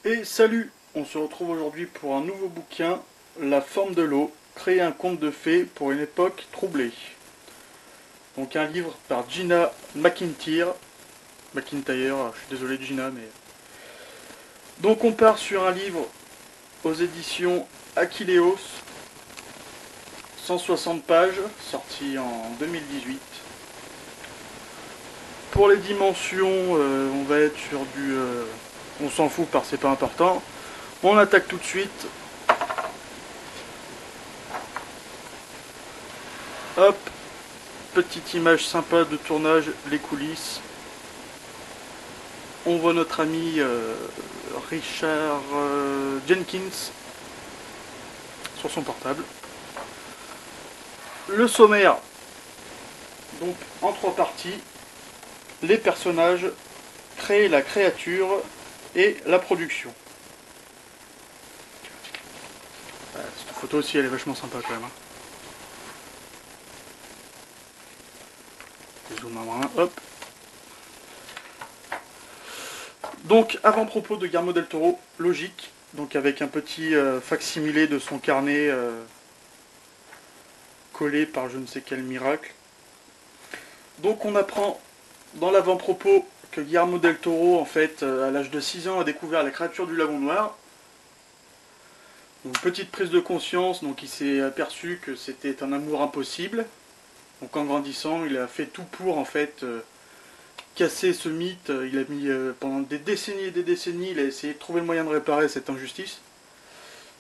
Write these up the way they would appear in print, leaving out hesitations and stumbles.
Et salut, on se retrouve aujourd'hui pour un nouveau bouquin, La forme de l'eau, créer un conte de fées pour une époque troublée. Donc un livre par Gina McIntyre, je suis désolé Gina, mais... Donc on part sur un livre aux éditions Aquileos, 160 pages, sorti en 2018. Pour les dimensions, on va être sur du... on s'en fout parce que c'est pas important. On attaque tout de suite. Hop, petite image sympa de tournage, les coulisses. On voit notre ami Richard Jenkins sur son portable. Le sommaire, donc en 3 parties. Les personnages, créer la créature et la production. Cette photo aussi elle est vachement sympa quand même. Zoom à main, hop. Donc avant-propos de Guillermo del Toro, logique, donc avec un petit facsimilé de son carnet collé par je ne sais quel miracle. Donc on apprend dans l'avant-propos que Guillermo del Toro, en fait, à l'âge de 6 ans, a découvert la créature du lagon noir. Donc petite prise de conscience, donc il s'est aperçu que c'était un amour impossible. Donc en grandissant, il a fait tout pour en fait casser ce mythe. Il a mis pendant des décennies et des décennies, il a essayé de trouver le moyen de réparer cette injustice.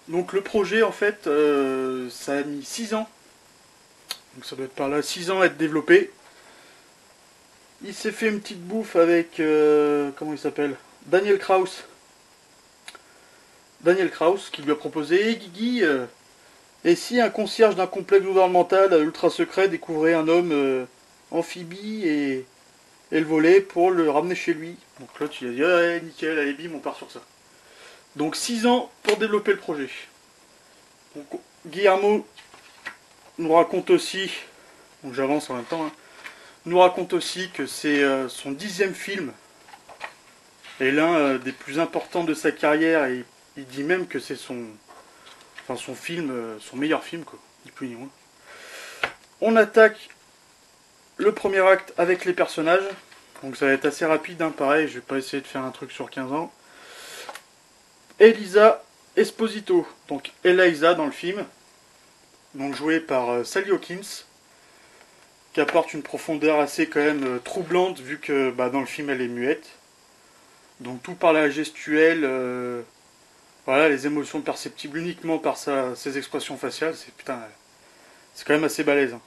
Donc le projet en fait, ça a mis 6 ans. Donc ça doit être par là 6 ans à être développé. Il s'est fait une petite bouffe avec comment il s'appelle, Daniel Kraus. Daniel Kraus qui lui a proposé hey, Guigui, et si un concierge d'un complexe gouvernemental ultra secret découvrait un homme amphibie et le volait pour le ramener chez lui. Donc l'autre il a dit ouais, nickel, allez bim, on part sur ça. Donc 6 ans pour développer le projet. Donc, Guillermo nous raconte aussi, donc j'avance en même temps, nous raconte aussi que c'est son 10e film et l'un des plus importants de sa carrière, et il dit même que c'est son film, son meilleur film quoi, ni plus ni moins. On attaque le premier acte avec les personnages. Donc ça va être assez rapide, hein, pareil, je vais pas essayer de faire un truc sur 15 ans. Elisa Esposito, donc Eliza dans le film, donc jouée par Sally Hawkins, qui apporte une profondeur assez quand même troublante vu que dans le film elle est muette. Donc tout par la gestuelle, voilà, les émotions perceptibles uniquement par ses expressions faciales, c'est quand même assez balèze. Hein.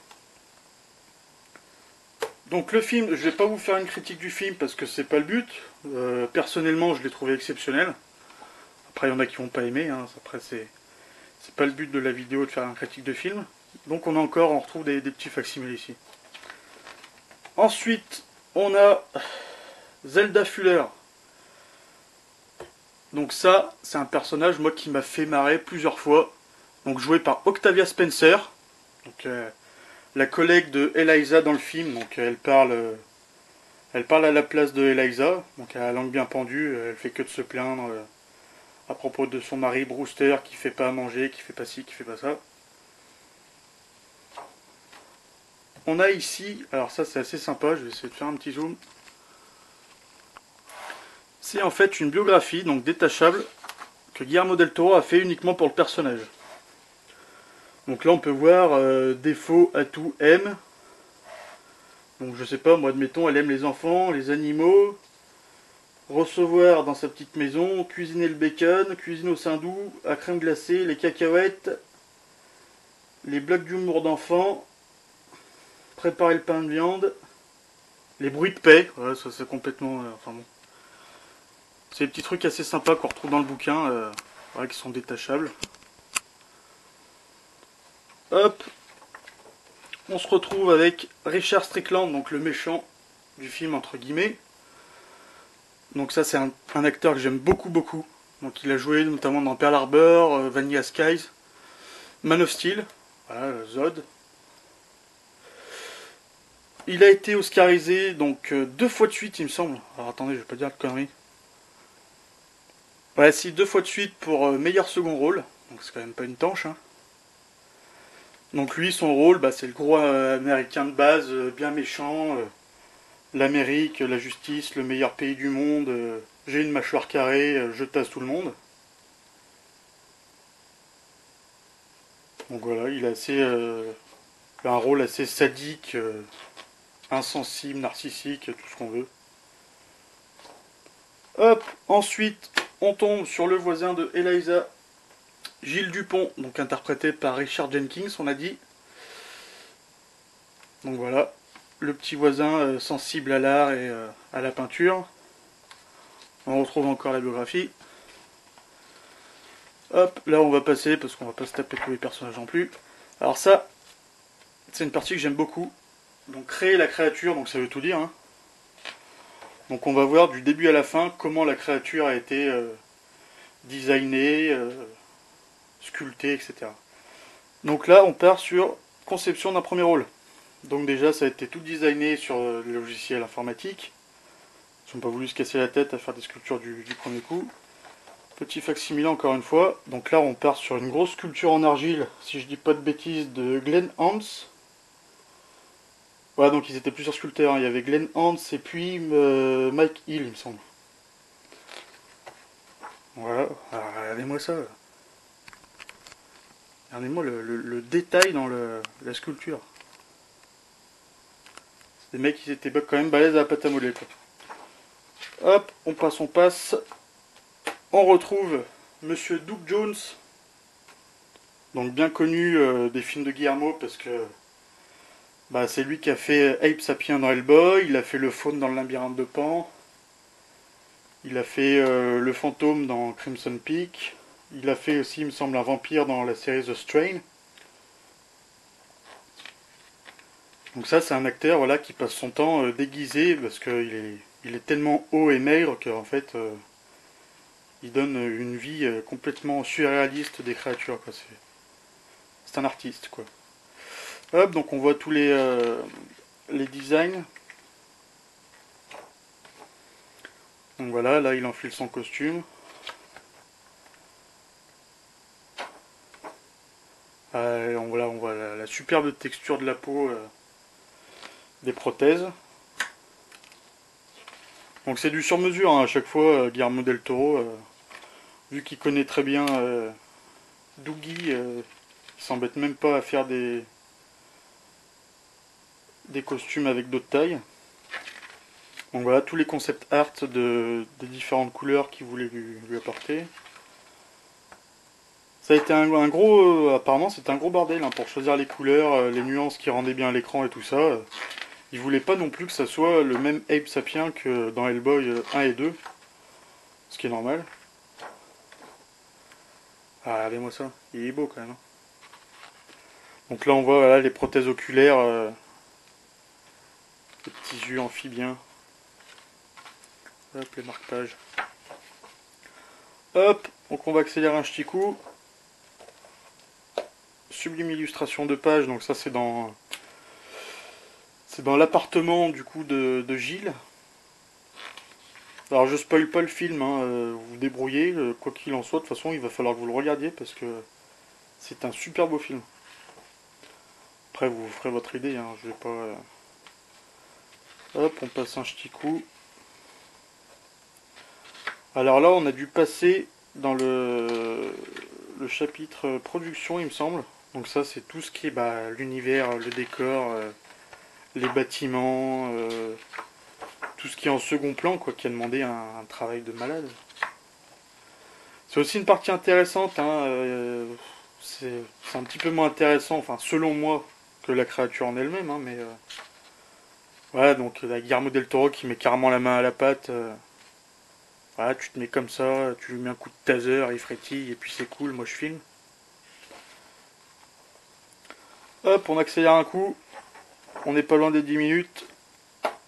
Donc le film, je vais pas vous faire une critique du film parce que c'est pas le but. Personnellement, je l'ai trouvé exceptionnel. Après, il y en a qui vont pas aimer. Hein. Après, c'est pas le but de la vidéo de faire une critique de film. Donc on retrouve des petits facsimilés ici. Ensuite, on a Zelda Fuller. Donc ça, c'est un personnage moi qui m'a fait marrer plusieurs fois. Donc joué par Octavia Spencer. Donc la collègue de Eliza dans le film. Donc elle parle à la place de Eliza. Donc elle a la langue bien pendue. Elle fait que de se plaindre à propos de son mari Brewster qui fait pas à manger, qui fait pas ci, qui fait pas ça. On a ici, alors ça c'est assez sympa, je vais essayer de faire un petit zoom. C'est en fait une biographie, donc détachable, que Guillermo del Toro a fait uniquement pour le personnage. Donc là on peut voir défaut, atout, aime. Donc je sais pas, moi admettons, elle aime les enfants, les animaux, recevoir dans sa petite maison, cuisiner le bacon, cuisine au saindoux, à crème glacée, les cacahuètes, les blocs d'humour d'enfants, préparer le pain de viande, les bruits de paix, ouais, ça c'est complètement... enfin bon. C'est des petits trucs assez sympas qu'on retrouve dans le bouquin, ouais, qui sont détachables. Hop, on se retrouve avec Richard Strickland, donc le méchant du film entre guillemets. Donc ça c'est un acteur que j'aime beaucoup beaucoup. Donc il a joué notamment dans Pearl Harbor, Vanilla Skies, Man of Steel, voilà, Zod. Il a été oscarisé donc 2 fois de suite il me semble. Alors attendez, je vais pas dire de conneries. Ouais, si 2 fois de suite pour meilleur second rôle, donc c'est quand même pas une tanche, hein. Donc lui, son rôle, bah, c'est le gros américain de base, bien méchant, l'Amérique, la justice, le meilleur pays du monde, j'ai une mâchoire carrée, je tasse tout le monde. Donc voilà, il a un rôle assez sadique, insensible, narcissique, tout ce qu'on veut. Hop, ensuite, on tombe sur le voisin de Eliza, Gilles Dupont, donc interprété par Richard Jenkins, on a dit. Donc voilà, le petit voisin sensible à l'art et à la peinture. On retrouve encore la biographie. Hop, là on va passer, parce qu'on va pas se taper tous les personnages non plus. Alors ça, c'est une partie que j'aime beaucoup. Donc créer la créature, donc ça veut tout dire, hein. Donc on va voir du début à la fin comment la créature a été designée, sculptée, etc. Donc là on part sur conception d'un premier rôle. Donc déjà ça a été tout designé sur le logiciel informatique. Ils n'ont pas voulu se casser la tête à faire des sculptures du premier coup. Petit facsimilé encore une fois. Donc là on part sur une grosse sculpture en argile, si je dis pas de bêtises, de Glenn Hans. Voilà, donc ils étaient plusieurs sculpteurs, hein. Il y avait Glenn Hans et puis Mike Hill, il me semble. Voilà, alors, regardez-moi ça. Regardez-moi le détail dans la sculpture. Les mecs, ils étaient quand même balèzes à la pâte à modeler, quoi. Hop, on passe. On retrouve Monsieur Doug Jones, donc bien connu des films de Guillermo, parce que bah, c'est lui qui a fait Ape Sapien dans Hellboy, il a fait le faune dans le labyrinthe de Pan, il a fait le fantôme dans Crimson Peak, il a fait aussi, il me semble, un vampire dans la série The Strain. Donc ça, c'est un acteur, voilà, qui passe son temps déguisé, parce qu'il est tellement haut et maigre qu'en fait, il donne une vie complètement surréaliste des créatures, quoi. C'est un artiste, quoi. Hop, donc on voit tous les designs. Donc voilà, là il enfile son costume. On voit la superbe texture de la peau des prothèses. Donc c'est du sur-mesure, hein, à chaque fois, Guillermo del Toro, vu qu'il connaît très bien Doogie, il s'embête même pas à faire des costumes avec d'autres tailles. Donc voilà, tous les concept art des différentes couleurs qu'il voulait lui apporter. Ça a été un gros... apparemment c'était un gros bordel, hein, pour choisir les couleurs, les nuances qui rendaient bien l'écran et tout ça. Il voulait pas non plus que ça soit le même Ape Sapien que dans Hellboy 1 et 2. Ce qui est normal. Ah, regardez-moi ça, il est beau quand même, hein. Donc là on voit voilà, les prothèses oculaires, les petits yeux amphibiens. Hop, les marque-pages. Hop, donc on va accélérer un petit coup. Sublime illustration de page, donc ça c'est dans l'appartement du coup de Gilles. Alors je spoil pas le film, hein, vous vous débrouillez, quoi qu'il en soit, de toute façon il va falloir que vous le regardiez parce que c'est un super beau film. Après vous ferez votre idée, hein, je vais pas... Hop, on passe un petit coup. Alors là on a dû passer dans le chapitre production il me semble. Donc ça c'est tout ce qui est bah, l'univers, le décor, les bâtiments, tout ce qui est en second plan, quoi, qui a demandé un travail de malade. C'est aussi une partie intéressante, hein, c'est un petit peu moins intéressant, enfin selon moi, que la créature en elle-même, hein, mais voilà, donc la Guillermo del Toro qui met carrément la main à la pâte, voilà, tu te mets comme ça, tu lui mets un coup de taser, il frétille, et puis c'est cool, moi je filme. Hop, on accélère un coup, on n'est pas loin des 10 minutes.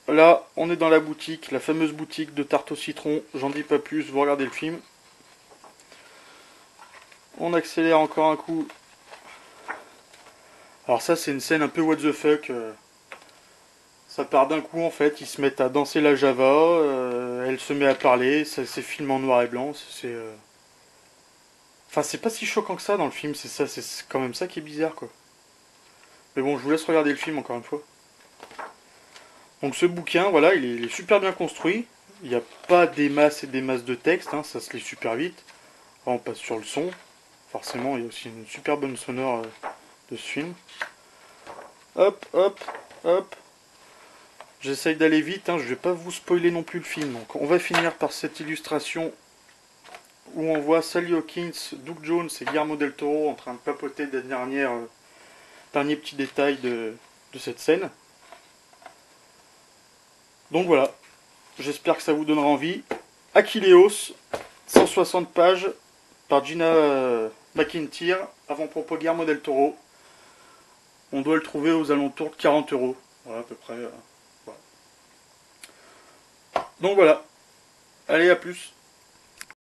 Là, on est dans la boutique, la fameuse boutique de tarte au citron, j'en dis pas plus, vous regardez le film. On accélère encore un coup. Alors ça c'est une scène un peu what the fuck. Ça part d'un coup en fait, ils se mettent à danser la Java, elle se met à parler, ça c'est filmé en noir et blanc, Enfin c'est pas si choquant que ça dans le film, c'est quand même ça qui est bizarre quoi. Mais bon, je vous laisse regarder le film encore une fois. Donc ce bouquin, voilà, il est super bien construit. Il n'y a pas des masses et des masses de texte, hein, ça se lit super vite. Là, on passe sur le son. Forcément, il y a aussi une super bonne sonore de ce film. Hop, hop, hop. J'essaye d'aller vite, hein, je vais pas vous spoiler non plus le film. Donc on va finir par cette illustration où on voit Sally Hawkins, Doug Jones et Guillermo del Toro en train de papoter des derniers petits détails de cette scène. Donc voilà, j'espère que ça vous donnera envie. Achilleos, 160 pages, par Gina McIntyre, avant-propos Guillermo del Toro. On doit le trouver aux alentours de 40 €. Voilà, à peu près. Voilà. Donc voilà. Allez, à plus.